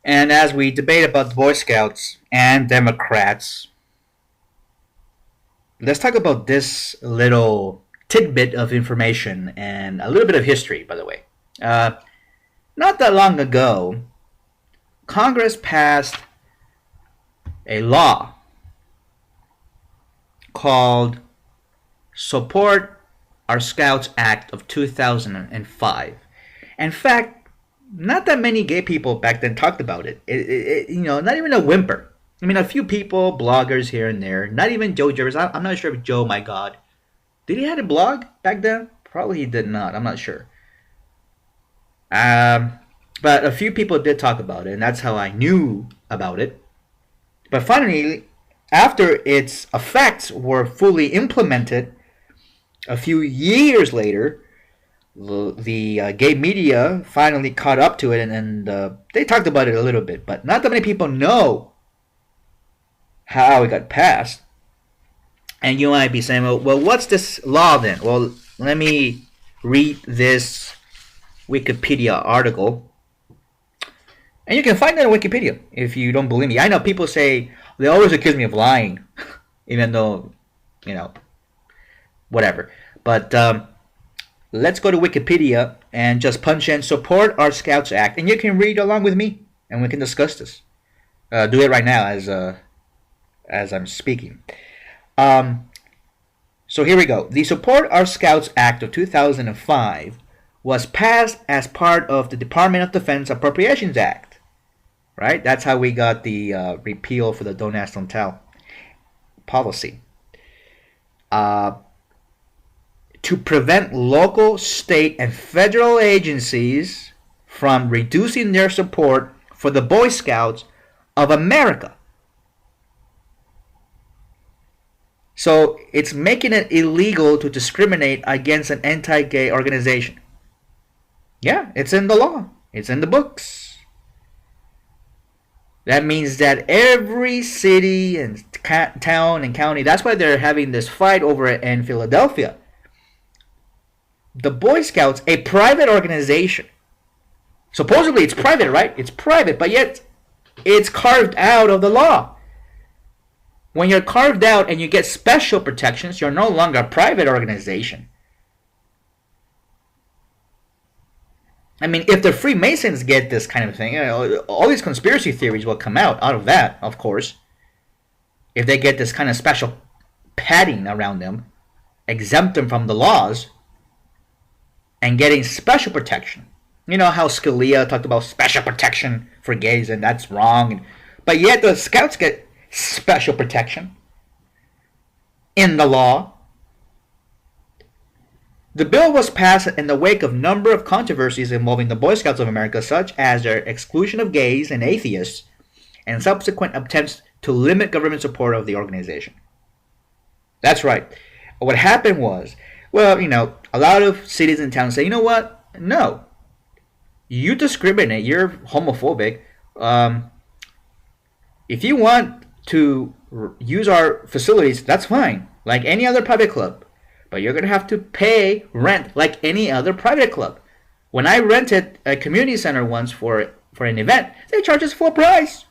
And as we debate about the Boy Scouts and Democrats, let's talk about this little tidbit of information and a little bit of history, by the way. Uh, Not that long ago, Congress passed a law called Support Our Scouts Act of 2005. In fact, not that many gay people back then talked about it. Not even a whimper. I mean, a few people, bloggers here and there. Not even Joe Jervis. I'm not sure if Joe, my God, did he have a blog back then? Probably he did not. I'm not sure. But a few people did talk about it, and that's how I knew about it. But finally, after its effects were fully implemented, a few years later, the gay media finally caught up to it, and they talked about it a little bit, but not that many people know how it got passed. And you might be saying, well, what's this law then? Well, let me read this Wikipedia article. And you can find it on Wikipedia if you don't believe me. I know people say, they always accuse me of lying, even though, whatever. But let's go to Wikipedia and just punch in Support Our Scouts Act, and you can read along with me, and we can discuss this. Do it right now as I'm speaking. So here we go. The Support Our Scouts Act of 2005 was passed as part of the Department of Defense Appropriations Act. Right? That's how we got the repeal for the Don't Ask, Don't Tell policy. To prevent local, state, and federal agencies from reducing their support for the Boy Scouts of America. So it's making it illegal to discriminate against an anti-gay organization. Yeah, it's in the law. It's in the books. That means that every city and town and county, that's why they're having this fight over it in Philadelphia. The Boy Scouts, a private organization. Supposedly it's private, right? It's private, but yet it's carved out of the law. When you're carved out and you get special protections, you're no longer a private organization. I mean, if the Freemasons get this kind of thing, all these conspiracy theories will come out of that, of course. If they get this kind of special padding around them, exempt them from the laws, and getting special protection. You know how Scalia talked about special protection for gays, and that's wrong. But yet the Scouts get special protection in the law. The bill was passed in the wake of a number of controversies involving the Boy Scouts of America, such as their exclusion of gays and atheists, and subsequent attempts to limit government support of the organization. That's right. What happened was, a lot of cities and towns say, you know what? No. You discriminate. You're homophobic. If you want to use our facilities, that's fine. Like any other private club. But you're going to have to pay rent like any other private club. When I rented a community center once for an event, they charge us full price.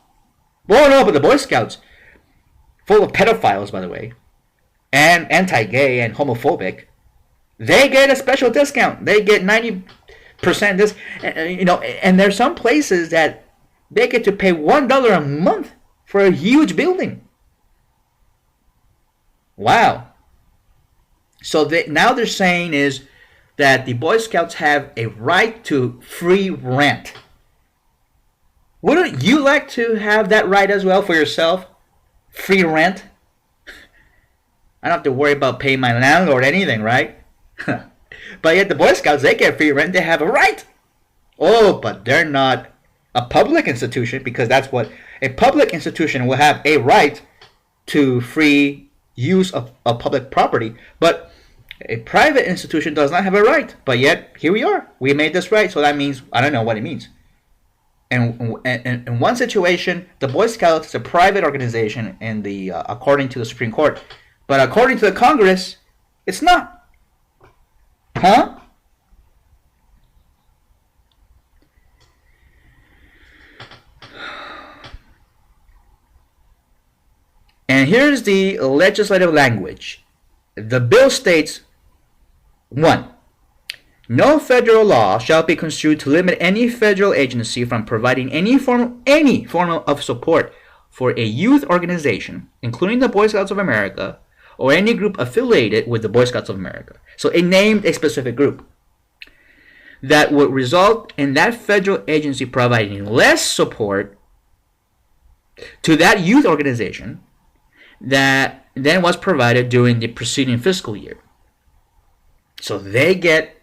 Well, no, but the Boy Scouts, full of pedophiles, by the way, and anti-gay and homophobic, they get a special discount. They get 90% this, and there's some places that they get to pay $1 a month for a huge building. Wow. So now they're saying is that the Boy Scouts have a right to free rent. Wouldn't you like to have that right as well for yourself? Free rent? I don't have to worry about paying my landlord anything, right? But yet the Boy Scouts, they get free rent. They have a right. Oh, but they're not a public institution, because that's what a public institution will have, a right to free use of public property. But a private institution does not have a right. But yet, here we are. We made this right. So that means, I don't know what it means. And in one situation, the Boy Scouts is a private organization according to the Supreme Court. But according to the Congress, it's not. Huh? And here's the legislative language. The bill states, 1. No federal law shall be construed to limit any federal agency from providing any form of support for a youth organization, including the Boy Scouts of America, or any group affiliated with the Boy Scouts of America. So it named a specific group that would result in that federal agency providing less support to that youth organization that then was provided during the preceding fiscal year. So they get,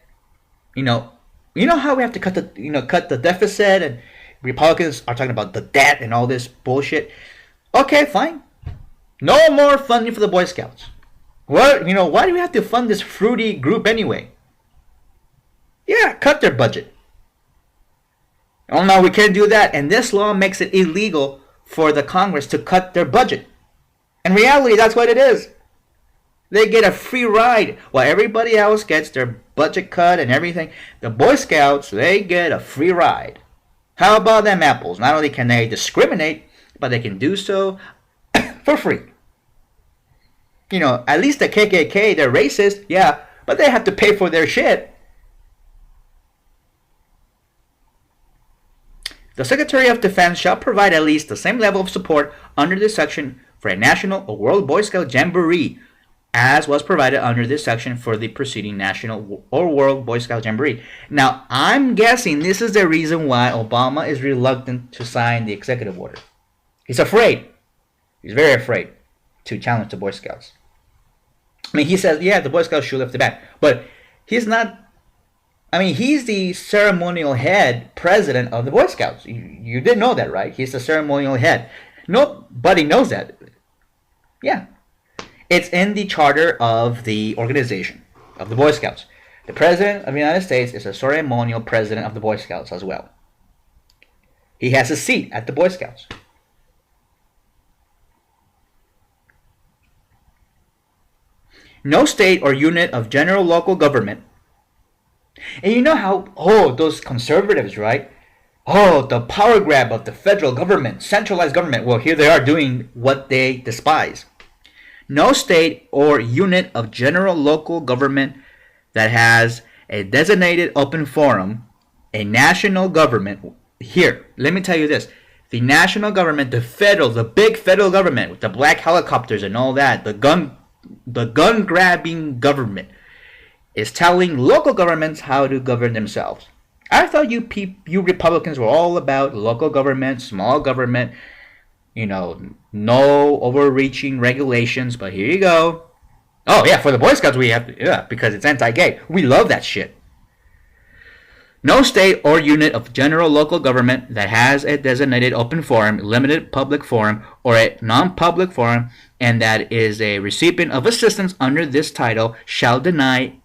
you know how we have to cut the deficit, and Republicans are talking about the debt and all this bullshit. Okay, fine. No more funding for the Boy Scouts. What, why do we have to fund this fruity group anyway? Yeah, cut their budget. Oh no, we can't do that, and this law makes it illegal for the Congress to cut their budget. In reality, that's what it is. They get a free ride while everybody else gets their budget cut and everything. The Boy Scouts, they get a free ride. How about them apples? Not only can they discriminate, but they can do so for free. At least the KKK, they're racist, yeah, but they have to pay for their shit. The Secretary of Defense shall provide at least the same level of support under this section for a national or World Boy Scout Jamboree as was provided under this section for the preceding National or World Boy Scout Jamboree. Now, I'm guessing this is the reason why Obama is reluctant to sign the executive order. He's afraid. He's very afraid to challenge the Boy Scouts. I mean, he says, yeah, the Boy Scouts should lift the ban. But he's not... he's the ceremonial head president of the Boy Scouts. You did know that, right? He's the ceremonial head. Nobody knows that. Yeah. It's in the charter of the organization, of the Boy Scouts. The President of the United States is a ceremonial president of the Boy Scouts as well. He has a seat at the Boy Scouts. No state or unit of general local government. And you know how, those conservatives, right? The power grab of the federal government, centralized government. Well, here they are doing what they despise. No state or unit of general local government that has a designated open forum, a national government. Here, let me tell you this. The national government, the big federal government with the black helicopters and all that, the gun grabbing government, is telling local governments how to govern themselves. I thought you Republicans were all about local government, small government, no overreaching regulations, but here you go. Oh yeah, for the Boy Scouts we have to, yeah, because it's anti-gay. We love that shit. No state or unit of general local government that has a designated open forum, limited public forum, or a non-public forum, and that is a recipient of assistance under this title shall deny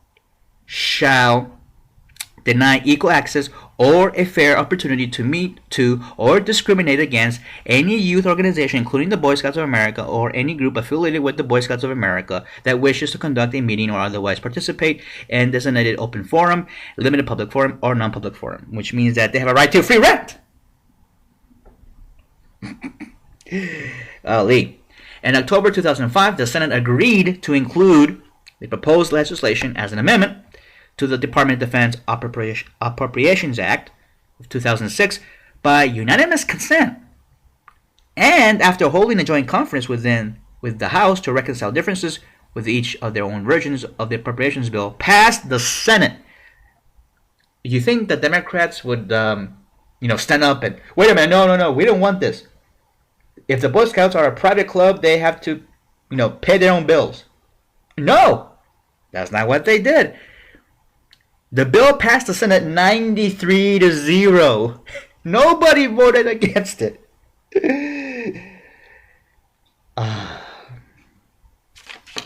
equal access or a fair opportunity to meet, to, or discriminate against any youth organization, including the Boy Scouts of America, or any group affiliated with the Boy Scouts of America that wishes to conduct a meeting or otherwise participate in designated open forum, limited public forum, or non-public forum, which means that they have a right to free rent. Lee. In October 2005, the Senate agreed to include the proposed legislation as an amendment to the Department of Defense Appropriations Act of 2006 by unanimous consent, and after holding a joint conference with the House to reconcile differences with each of their own versions of the appropriations bill, passed the Senate. You think the Democrats would, stand up and, wait a minute, no, we don't want this. If the Boy Scouts are a private club, they have to, pay their own bills. No, that's not what they did. The bill passed the Senate 93-0. Nobody voted against it.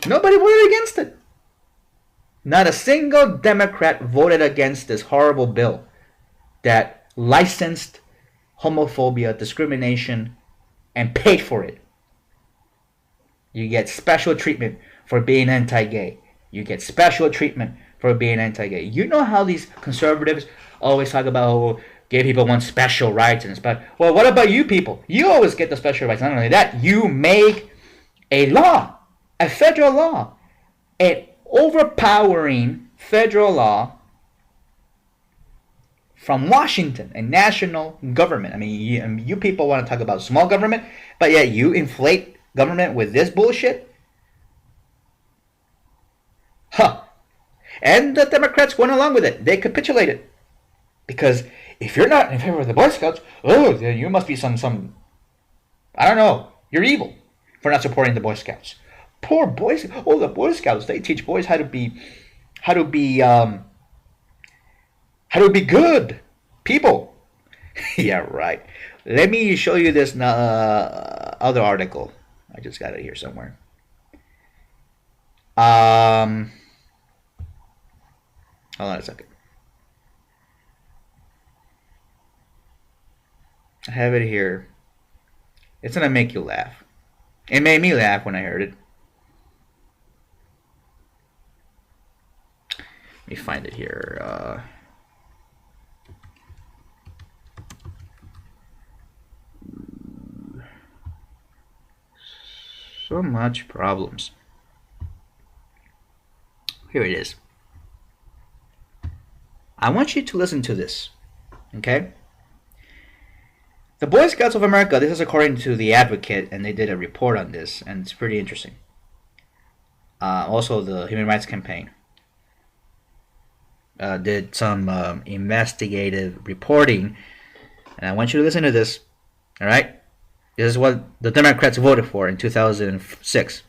Nobody voted against it. Not a single Democrat voted against this horrible bill that licensed homophobia, discrimination, and paid for it. You get special treatment for being anti-gay. You get special treatment for being anti-gay. You know how these conservatives always talk about gay people want special rights and special. Well, what about you people? You always get the special rights. Not only that, you make A law, a federal law, an overpowering federal law from Washington, a national government. I mean, you people want to talk about small government, but yet you inflate government with this bullshit? Huh. And the Democrats went along with it. They capitulated. Because if you're not in favor of the Boy Scouts, oh, then you must be some I don't know, you're evil for not supporting the Boy Scouts. Poor boys. Oh, the Boy Scouts, they teach boys how to be good people. Yeah, right. Let me show you this other article. I just got it here somewhere. Hold on a second. I have it here. It's gonna make you laugh. It made me laugh when I heard it. Let me find it here. So much problems. Here it is. I want you to listen to this, okay? The Boy Scouts of America, this is according to The Advocate, and they did a report on this, and it's pretty interesting. Also, the Human Rights Campaign did some investigative reporting, and I want you to listen to this, all right? This is what the Democrats voted for in 2006.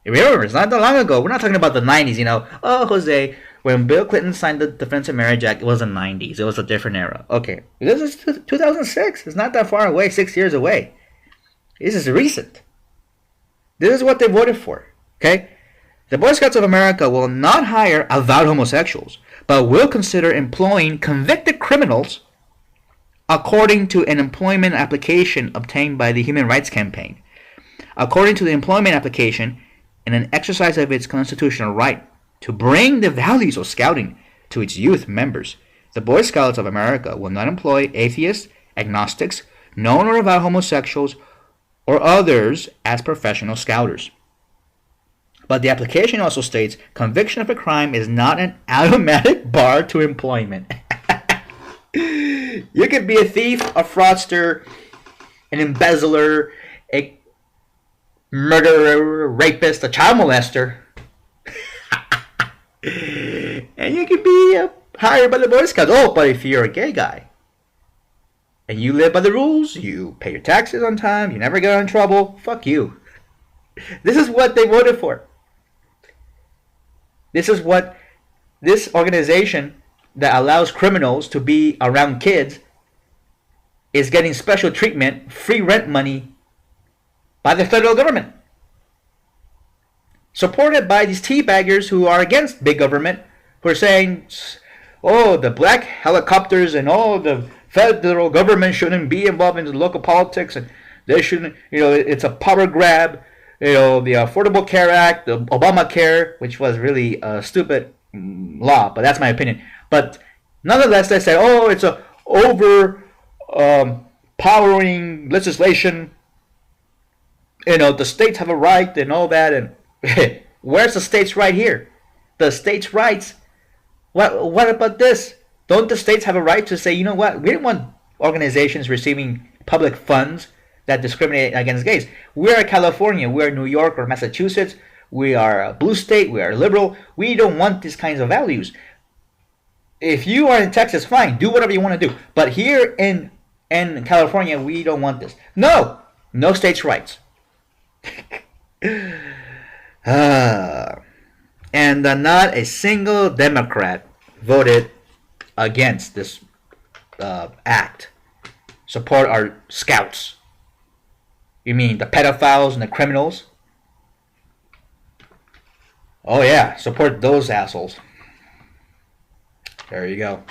Remember, it's not that long ago. We're not talking about the 90s, you know. Oh, Jose, when Bill Clinton signed the Defense of Marriage Act, it was the 90s. It was a different era. Okay, this is 2006. It's not that far away, 6 years away. This is recent. This is what they voted for, okay? The Boy Scouts of America will not hire avowed homosexuals, but will consider employing convicted criminals according to an employment application obtained by the Human Rights Campaign. According to the employment application, in an exercise of its constitutional right to bring the values of scouting to its youth members, the Boy Scouts of America will not employ atheists, agnostics, known or avowed homosexuals, or others as professional scouters. But the application also states conviction of a crime is not an automatic bar to employment. You could be a thief, a fraudster, an embezzler, a murderer, a rapist, a child molester. And you could be hired by the Boy Scouts. Oh, but if you're a gay guy and you live by the rules, you pay your taxes on time, you never get in trouble, fuck you. This is what they voted for. This is what this organization that allows criminals to be around kids is getting special treatment, free rent money by the federal government. Supported by these teabaggers who are against big government, who are saying, oh, the black helicopters and all the federal government shouldn't be involved in the local politics, and they shouldn't, it's a power grab. The Affordable Care Act, the Obamacare, which was really a stupid law, but that's my opinion. But nonetheless, they say, oh, it's a powering legislation. The states have a right and all that. And where's the states' right here? The states' rights. What about this? Don't the states have a right to say, you know what? We don't want organizations receiving public funds that discriminate against gays. We're California, we're New York or Massachusetts, we are a blue state, we are liberal. We don't want these kinds of values. If you are in Texas, fine, do whatever you want to do. But here in California, we don't want this. No states' rights. And not a single Democrat voted against this act. Support our scouts. You mean the pedophiles and the criminals? Oh yeah, support those assholes. There you go.